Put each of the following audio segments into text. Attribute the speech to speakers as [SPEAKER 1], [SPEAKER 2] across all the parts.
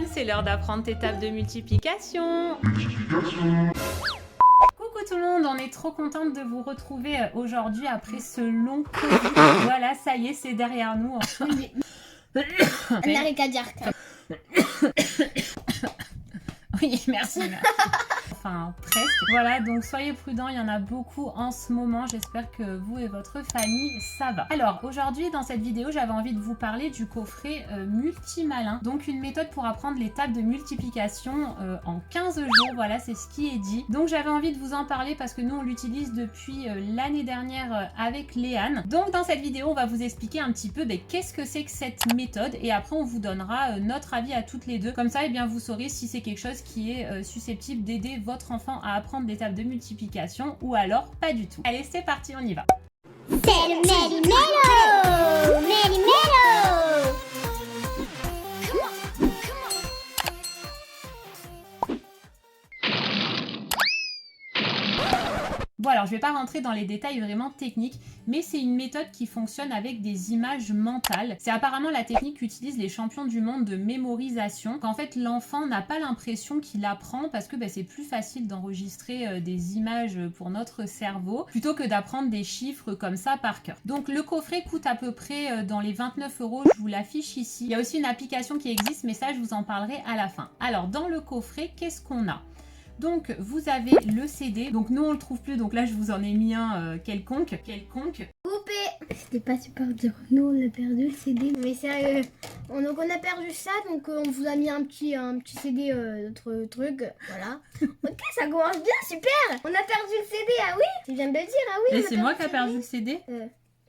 [SPEAKER 1] Léane, c'est l'heure d'apprendre tes tables de multiplication. Coucou tout le monde, on est trop contente de vous retrouver aujourd'hui après ce long Covid. Voilà, ça y est, c'est derrière nous.
[SPEAKER 2] Un arrêt cardiaque.
[SPEAKER 1] Oui, merci. Enfin, presque. Voilà, donc soyez prudents, il y en a beaucoup en ce moment. J'espère que vous et votre famille, ça va. Alors, aujourd'hui, dans cette vidéo, j'avais envie de vous parler du coffret Multimalin. Donc, une méthode pour apprendre les tables de multiplication en 15 jours. Voilà, c'est ce qui est dit. Donc, j'avais envie de vous en parler parce que nous, on l'utilise depuis l'année dernière avec Léane. Donc, dans cette vidéo, on va vous expliquer un petit peu qu'est-ce que c'est que cette méthode. Et après, on vous donnera notre avis à toutes les deux. Comme ça, eh bien, vous saurez si c'est quelque chose qui est susceptible d'aider votre enfant à apprendre des tables de multiplication ou alors pas du tout. Allez, c'est parti, on y va.
[SPEAKER 2] C'est le Méli-Mélo! Méli-Mélo!
[SPEAKER 1] Bon, alors je vais pas rentrer dans les détails vraiment techniques, mais c'est une méthode qui fonctionne avec des images mentales. C'est apparemment la technique qu'utilisent les champions du monde de mémorisation. Qu'en fait, l'enfant n'a pas l'impression qu'il apprend parce que c'est plus facile d'enregistrer des images pour notre cerveau plutôt que d'apprendre des chiffres comme ça par cœur. Donc le coffret coûte à peu près dans les 29 €, je vous l'affiche ici. Il y a aussi une application qui existe, mais ça je vous en parlerai à la fin. Alors dans le coffret, qu'est-ce qu'on a ? Donc vous avez le CD, donc nous on le trouve plus, donc là je vous en ai mis un quelconque.
[SPEAKER 2] Coupé! C'était pas super dur. Nous on a perdu le CD. Mais sérieux, donc on a perdu ça, donc on vous a mis un petit CD, notre truc. Voilà. Ok, ça commence bien, super! On a perdu le CD, ah oui? Tu viens de le dire, ah oui?
[SPEAKER 1] Et c'est moi qui ai perdu le CD?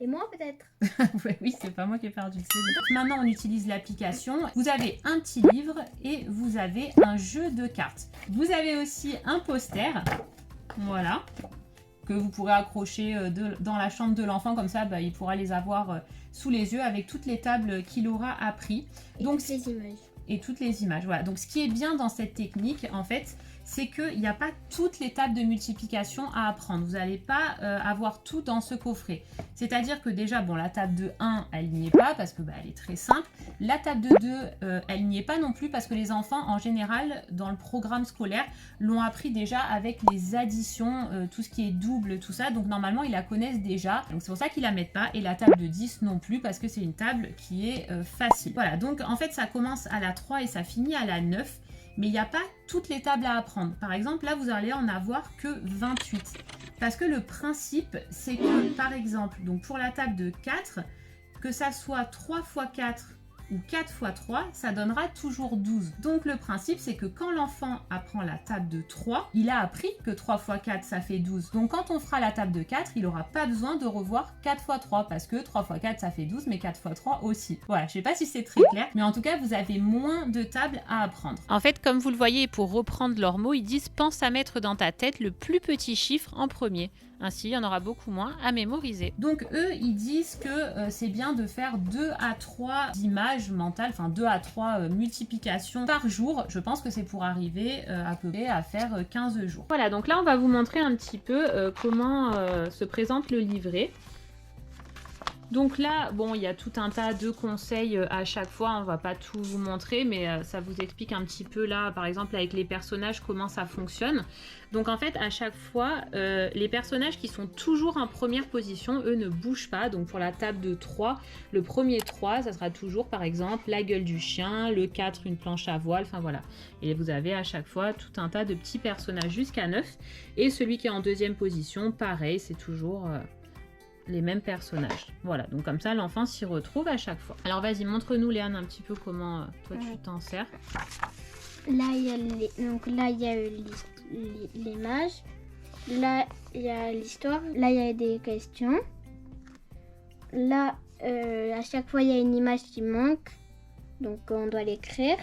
[SPEAKER 2] Et moi peut-être?
[SPEAKER 1] Ouais, oui, c'est pas moi qui ai perdu le CD. Maintenant, on utilise l'application. Vous avez un petit livre et vous avez un jeu de cartes. Vous avez aussi un poster, voilà, que vous pourrez accrocher dans la chambre de l'enfant. Comme ça, il pourra les avoir sous les yeux avec toutes les tables qu'il aura appris. Donc,
[SPEAKER 2] ces images.
[SPEAKER 1] Et toutes les images, voilà. Donc, ce qui est bien dans cette technique, en fait, c'est qu'il n'y a pas toutes les tables de multiplication à apprendre. Vous n'allez pas avoir tout dans ce coffret. C'est-à-dire que déjà, bon, la table de 1, elle n'y est pas parce que elle est très simple. La table de 2, elle n'y est pas non plus parce que les enfants, en général, dans le programme scolaire, l'ont appris déjà avec les additions, tout ce qui est double, tout ça. Donc, normalement, ils la connaissent déjà. Donc, c'est pour ça qu'ils ne la mettent pas. Et la table de 10 non plus parce que c'est une table qui est facile. Voilà, donc en fait, ça commence à la 3 et ça finit à la 9. Mais il n'y a pas toutes les tables à apprendre. Par exemple, là, vous allez en avoir que 28. Parce que le principe, c'est que, par exemple, donc pour la table de 4, que ça soit 3 x 4 ou 4 x 3, ça donnera toujours 12. Donc le principe, c'est que quand l'enfant apprend la table de 3, il a appris que 3 x 4, ça fait 12. Donc quand on fera la table de 4, il n'aura pas besoin de revoir 4 x 3, parce que 3 x 4, ça fait 12, mais 4 x 3 aussi. Voilà, je ne sais pas si c'est très clair, mais en tout cas, vous avez moins de tables à apprendre. En fait, comme vous le voyez, pour reprendre leurs mots, ils disent « pense à mettre dans ta tête le plus petit chiffre en premier ». Ainsi, il y en aura beaucoup moins à mémoriser. Donc, eux, ils disent que c'est bien de faire 2 à 3 images mentales, enfin 2 à 3 multiplications par jour. Je pense que c'est pour arriver à peu près à faire 15 jours. Voilà, donc là, on va vous montrer un petit peu comment se présente le livret. Donc là, bon, il y a tout un tas de conseils à chaque fois, on va pas tout vous montrer, mais ça vous explique un petit peu là, par exemple avec les personnages, comment ça fonctionne. Donc en fait, à chaque fois, les personnages qui sont toujours en première position, eux ne bougent pas. Donc pour la table de 3, le premier 3, ça sera toujours par exemple la gueule du chien, le 4, une planche à voile, enfin voilà. Et vous avez à chaque fois tout un tas de petits personnages jusqu'à 9. Et celui qui est en deuxième position, pareil, c'est toujours... les mêmes personnages. Voilà, donc comme ça, l'enfant s'y retrouve à chaque fois. Alors vas-y, montre-nous, Léane, un petit peu comment toi tu t'en sers.
[SPEAKER 2] Là, il y a l'image. Là, il y a l'histoire. Là, il y a des questions. Là, à chaque fois, il y a une image qui manque. Donc, on doit l'écrire.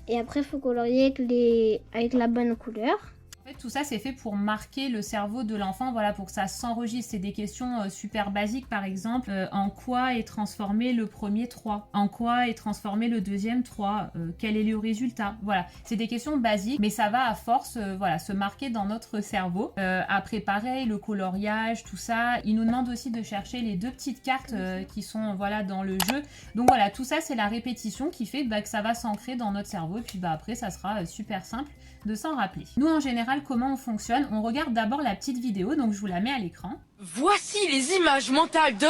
[SPEAKER 2] Et après, il faut colorier avec la bonne couleur.
[SPEAKER 1] En fait, tout ça, c'est fait pour marquer le cerveau de l'enfant, voilà, pour que ça s'enregistre. C'est des questions super basiques, par exemple, en quoi est transformé le premier 3 ? En quoi est transformé le deuxième 3 ? Quel est le résultat ? Voilà, c'est des questions basiques, mais ça va à force, voilà, se marquer dans notre cerveau. Après, pareil, le coloriage, tout ça. Il nous demande aussi de chercher les 2 petites cartes qui sont, voilà, dans le jeu. Donc voilà, tout ça, c'est la répétition qui fait que ça va s'ancrer dans notre cerveau. Et puis après, ça sera super simple de s'en rappeler. Nous, en général, comment on fonctionne ? On regarde d'abord la petite vidéo, donc je vous la mets à l'écran.
[SPEAKER 3] Voici les images mentales de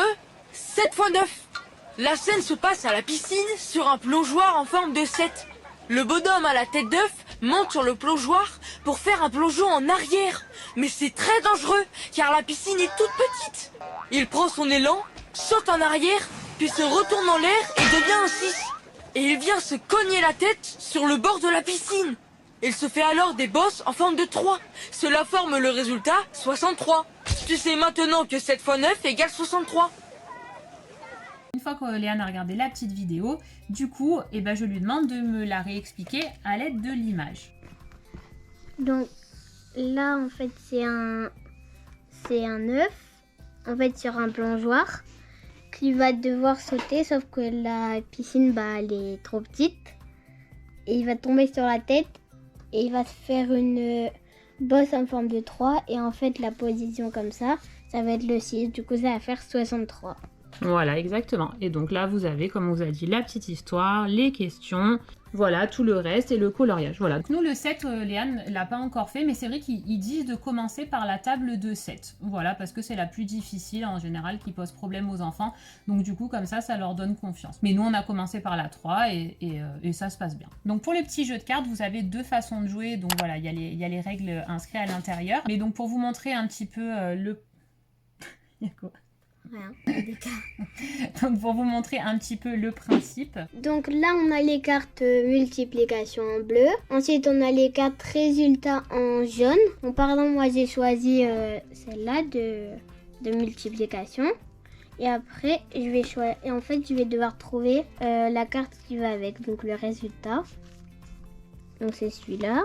[SPEAKER 3] 7 x 9. La scène se passe à la piscine sur un plongeoir en forme de 7. Le bonhomme à la tête d'œuf monte sur le plongeoir pour faire un plongeon en arrière. Mais c'est très dangereux car la piscine est toute petite. Il prend son élan, saute en arrière, puis se retourne en l'air et devient un 6. Et il vient se cogner la tête sur le bord de la piscine. Il se fait alors des bosses en forme de 3. Cela forme le résultat 63. Tu sais maintenant que 7 x 9 égale 63.
[SPEAKER 1] Une fois que Léane a regardé la petite vidéo, du coup, je lui demande de me la réexpliquer à l'aide de l'image.
[SPEAKER 2] Donc là, en fait, c'est un œuf, en fait, sur un plongeoir, qui va devoir sauter, sauf que la piscine, elle est trop petite. Et il va tomber sur la tête. Et il va se faire une bosse en forme de 3. Et en fait, la position comme ça va être le 6. Du coup, ça va faire 63.
[SPEAKER 1] Voilà, exactement. Et donc là, vous avez, comme on vous a dit, la petite histoire, les questions, voilà, tout le reste et le coloriage. Voilà. Donc nous, le 7, Léane l'a pas encore fait, mais c'est vrai qu'ils disent de commencer par la table de 7. Voilà, parce que c'est la plus difficile en général, qui pose problème aux enfants. Donc du coup, comme ça leur donne confiance. Mais nous, on a commencé par la 3 et ça se passe bien. Donc pour les petits jeux de cartes, vous avez 2 façons de jouer. Donc voilà, il y a les règles inscrites à l'intérieur. Mais donc pour vous montrer un petit peu le... Il y a quoi ?
[SPEAKER 2] Rien, des cartes.
[SPEAKER 1] Donc pour vous montrer un petit peu le principe.
[SPEAKER 2] Donc là, on a les cartes multiplication en bleu. Ensuite, on a les cartes résultats en jaune. Donc, par exemple, moi, j'ai choisi celle-là de multiplication. Et après, je vais choisir. Et en fait, je vais devoir trouver la carte qui va avec. Donc le résultat. Donc c'est celui-là.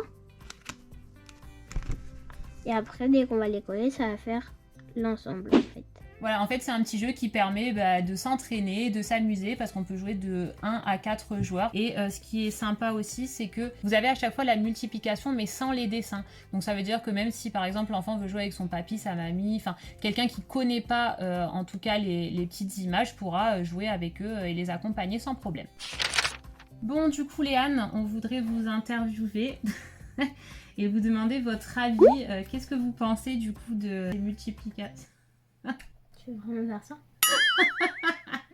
[SPEAKER 2] Et après, dès qu'on va les coller, ça va faire l'ensemble en fait.
[SPEAKER 1] Voilà, en fait, c'est un petit jeu qui permet de s'entraîner, de s'amuser, parce qu'on peut jouer de 1 à 4 joueurs. Et ce qui est sympa aussi, c'est que vous avez à chaque fois la multiplication, mais sans les dessins. Donc ça veut dire que même si, par exemple, l'enfant veut jouer avec son papy, sa mamie, enfin, quelqu'un qui connaît pas, en tout cas, les petites images, pourra jouer avec eux et les accompagner sans problème. Bon, du coup, Léane, on voudrait vous interviewer et vous demander votre avis. Qu'est-ce que vous pensez, du coup, des multiplications ?
[SPEAKER 2] Tu veux vraiment faire ça?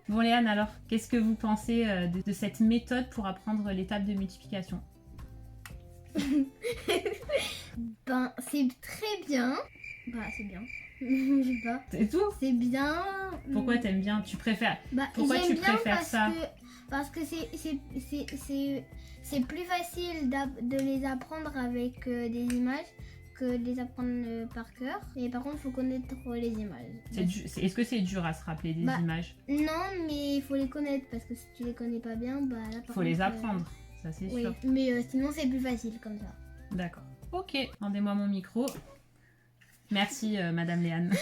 [SPEAKER 1] Bon Léane, alors, qu'est-ce que vous pensez de cette méthode pour apprendre les tables de multiplication?
[SPEAKER 2] C'est très bien. C'est bien. Je sais pas.
[SPEAKER 1] C'est tout?
[SPEAKER 2] C'est bien.
[SPEAKER 1] Pourquoi t'aimes bien? Tu préfères? Pourquoi tu préfères ça?
[SPEAKER 2] Parce que c'est plus facile de les apprendre avec des images que de les apprendre par cœur. Et par contre, il faut connaître les images.
[SPEAKER 1] Est-ce que c'est dur à se rappeler des images?
[SPEAKER 2] Non, mais il faut les connaître parce que si tu les connais pas bien, là par
[SPEAKER 1] faut les apprendre, ça c'est sûr.
[SPEAKER 2] Mais sinon c'est plus facile comme ça.
[SPEAKER 1] D'accord. Ok, rendez-moi mon micro. Merci Madame Léane.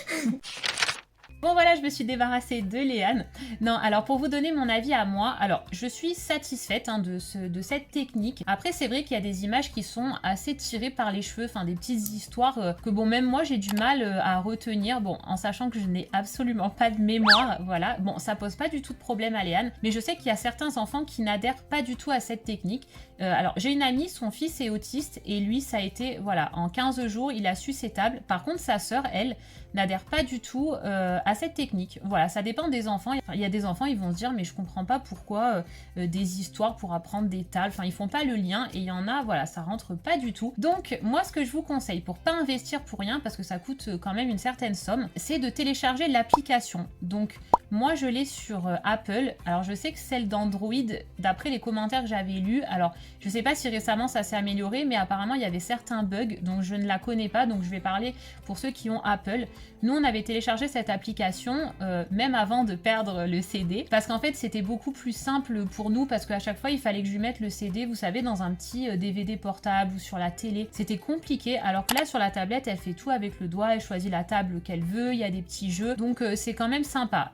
[SPEAKER 1] Bon voilà, je me suis débarrassée de Léane. Non, alors pour vous donner mon avis à moi, alors je suis satisfaite de cette technique. Après c'est vrai qu'il y a des images qui sont assez tirées par les cheveux, enfin des petites histoires que bon même moi j'ai du mal à retenir, bon en sachant que je n'ai absolument pas de mémoire, voilà. Bon ça pose pas du tout de problème à Léane, mais je sais qu'il y a certains enfants qui n'adhèrent pas du tout à cette technique. Alors j'ai une amie, son fils est autiste et lui ça a été, voilà, en 15 jours il a su ses tables. Par contre sa sœur, elle, n'adhère pas du tout à cette technique. Voilà, ça dépend des enfants. Il y a des enfants, ils vont se dire mais je comprends pas pourquoi des histoires pour apprendre des tables, enfin ils font pas le lien, et il y en a, voilà, ça rentre pas du tout. Donc moi ce que je vous conseille pour pas investir pour rien, parce que ça coûte quand même une certaine somme, c'est de télécharger l'application. Donc moi je l'ai sur Apple. Alors je sais que celle d'Android, d'après les commentaires que j'avais lus, alors je sais pas si récemment ça s'est amélioré, mais apparemment il y avait certains bugs, donc je ne la connais pas, donc je vais parler pour ceux qui ont Apple. Nous on avait téléchargé cette application l'application, même avant de perdre le CD, parce qu'en fait c'était beaucoup plus simple pour nous, parce qu'à chaque fois il fallait que je lui mette le CD, vous savez, dans un petit DVD portable ou sur la télé. C'était compliqué, alors que là sur la tablette elle fait tout avec le doigt, elle choisit la table qu'elle veut, il y a des petits jeux, donc c'est quand même sympa.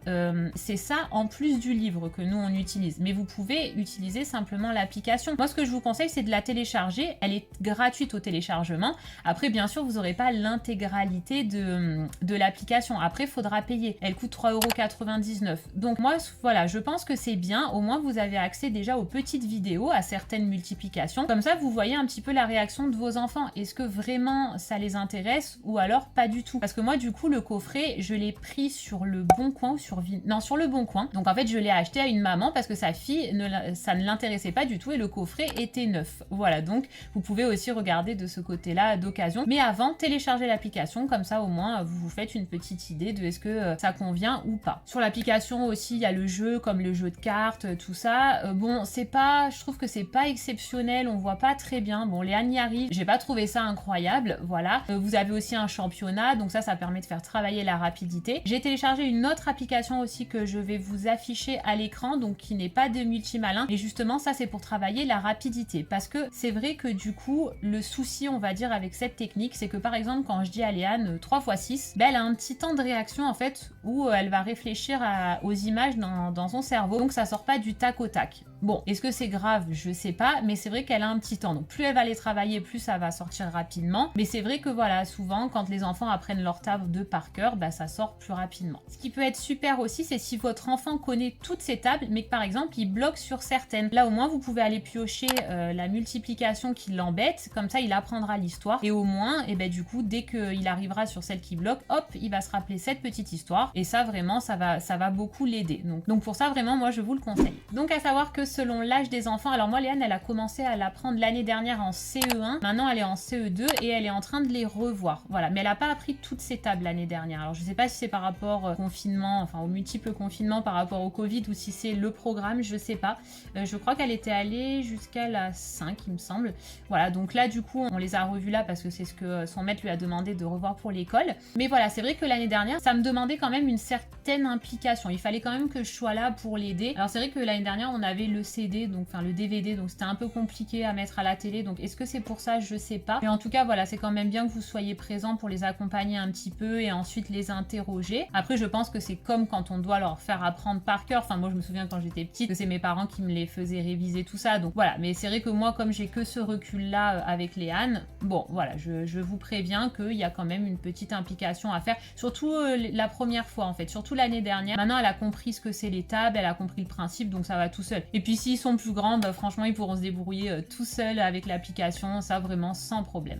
[SPEAKER 1] C'est ça en plus du livre que nous on utilise, mais vous pouvez utiliser simplement l'application. Moi ce que je vous conseille c'est de la télécharger, elle est gratuite au téléchargement. Après bien sûr vous n'aurez pas l'intégralité de l'application, après il faudra payer, elle coûte 3,99 €. Donc moi voilà, je pense que c'est bien, au moins vous avez accès déjà aux petites vidéos, à certaines multiplications, comme ça vous voyez un petit peu la réaction de vos enfants, est-ce que vraiment ça les intéresse ou alors pas du tout. Parce que moi du coup le coffret je l'ai pris sur le Bon Coin ou sur le Bon Coin, donc en fait je l'ai acheté à une maman parce que sa fille ça ne l'intéressait pas du tout et le coffret était neuf. Voilà, donc vous pouvez aussi regarder de ce côté là d'occasion, mais avant téléchargez l'application, comme ça au moins vous vous faites une petite idée de est-ce que ça convient ou pas. Sur l'application aussi il y a le jeu, comme le jeu de cartes, tout ça. Bon c'est pas, je trouve que c'est pas exceptionnel, on voit pas très bien. Bon Léane y arrive, j'ai pas trouvé ça incroyable, voilà. Vous avez aussi un championnat, donc ça permet de faire travailler la rapidité. J'ai téléchargé une autre application aussi que je vais vous afficher à l'écran, donc qui n'est pas de multimalin, et justement ça c'est pour travailler la rapidité, parce que c'est vrai que du coup le souci on va dire avec cette technique, c'est que par exemple quand je dis à Léane 3 x 6, ben, elle a un petit temps de réaction en fait où elle va réfléchir aux images dans son cerveau, donc ça sort pas du tac au tac. Bon, est-ce que c'est grave? Je sais pas, mais c'est vrai qu'elle a un petit temps, donc plus elle va les travailler, plus ça va sortir rapidement. Mais c'est vrai que voilà, souvent quand les enfants apprennent leur table de par cœur, bah, ça sort plus rapidement. Ce qui peut être super aussi, c'est si votre enfant connaît toutes ces tables, mais que par exemple il bloque sur certaines. Là au moins vous pouvez aller piocher la multiplication qui l'embête, comme ça il apprendra l'histoire, et au moins, et ben, du coup dès qu'il arrivera sur celle qui bloque, hop, il va se rappeler cette petite histoire, et ça vraiment ça va beaucoup l'aider. Donc pour ça vraiment moi je vous le conseille. Donc à savoir que selon l'âge des enfants, alors moi Léane elle a commencé à l'apprendre l'année dernière en CE1, maintenant elle est en CE2 et elle est en train de les revoir, voilà, mais elle n'a pas appris toutes ces tables l'année dernière. Alors je sais pas si c'est par rapport au confinement, enfin aux multiples confinements par rapport au Covid, ou si c'est le programme, je sais pas. Je crois qu'elle était allée jusqu'à la 5 il me semble, voilà, donc là du coup on les a revus là parce que c'est ce que son maître lui a demandé de revoir pour l'école. Mais voilà, c'est vrai que l'année dernière ça me demandait quand même une certaine implication, il fallait quand même que je sois là pour l'aider. Alors c'est vrai que l'année dernière on avait le CD, donc enfin le DVD, donc c'était un peu compliqué à mettre à la télé, donc est-ce que c'est pour ça, je sais pas. Mais en tout cas voilà, c'est quand même bien que vous soyez présents pour les accompagner un petit peu et ensuite les interroger. Après je pense que c'est comme quand on doit leur faire apprendre par cœur, enfin moi je me souviens quand j'étais petite que c'est mes parents qui me les faisaient réviser tout ça, donc voilà. Mais c'est vrai que moi comme j'ai que ce recul là avec Léane, bon voilà, je vous préviens qu'il y a quand même une petite implication à faire, surtout la première fois en fait, surtout l'année dernière. Maintenant elle a compris ce que c'est les tables, elle a compris le principe, donc ça va tout seul. Et puis s'ils sont plus grands, bah, franchement ils pourront se débrouiller tout seuls avec l'application, ça vraiment sans problème.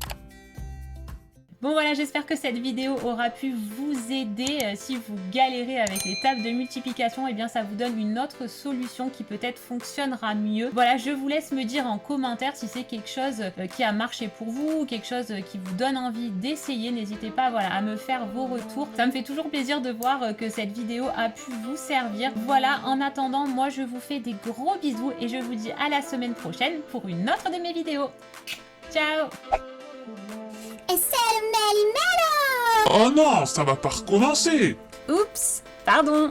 [SPEAKER 1] Bon voilà, j'espère que cette vidéo aura pu vous aider. Si vous galérez avec les tables de multiplication, et bien ça vous donne une autre solution qui peut-être fonctionnera mieux. Voilà, je vous laisse me dire en commentaire si c'est quelque chose qui a marché pour vous, quelque chose qui vous donne envie d'essayer. N'hésitez pas voilà, à me faire vos retours. Ça me fait toujours plaisir de voir que cette vidéo a pu vous servir. Voilà, en attendant, moi je vous fais des gros bisous et je vous dis à la semaine prochaine pour une autre de mes vidéos. Ciao!
[SPEAKER 2] Et c'est le Méli-Mélo!
[SPEAKER 4] Oh non, ça va pas recommencer!
[SPEAKER 1] Oups, pardon.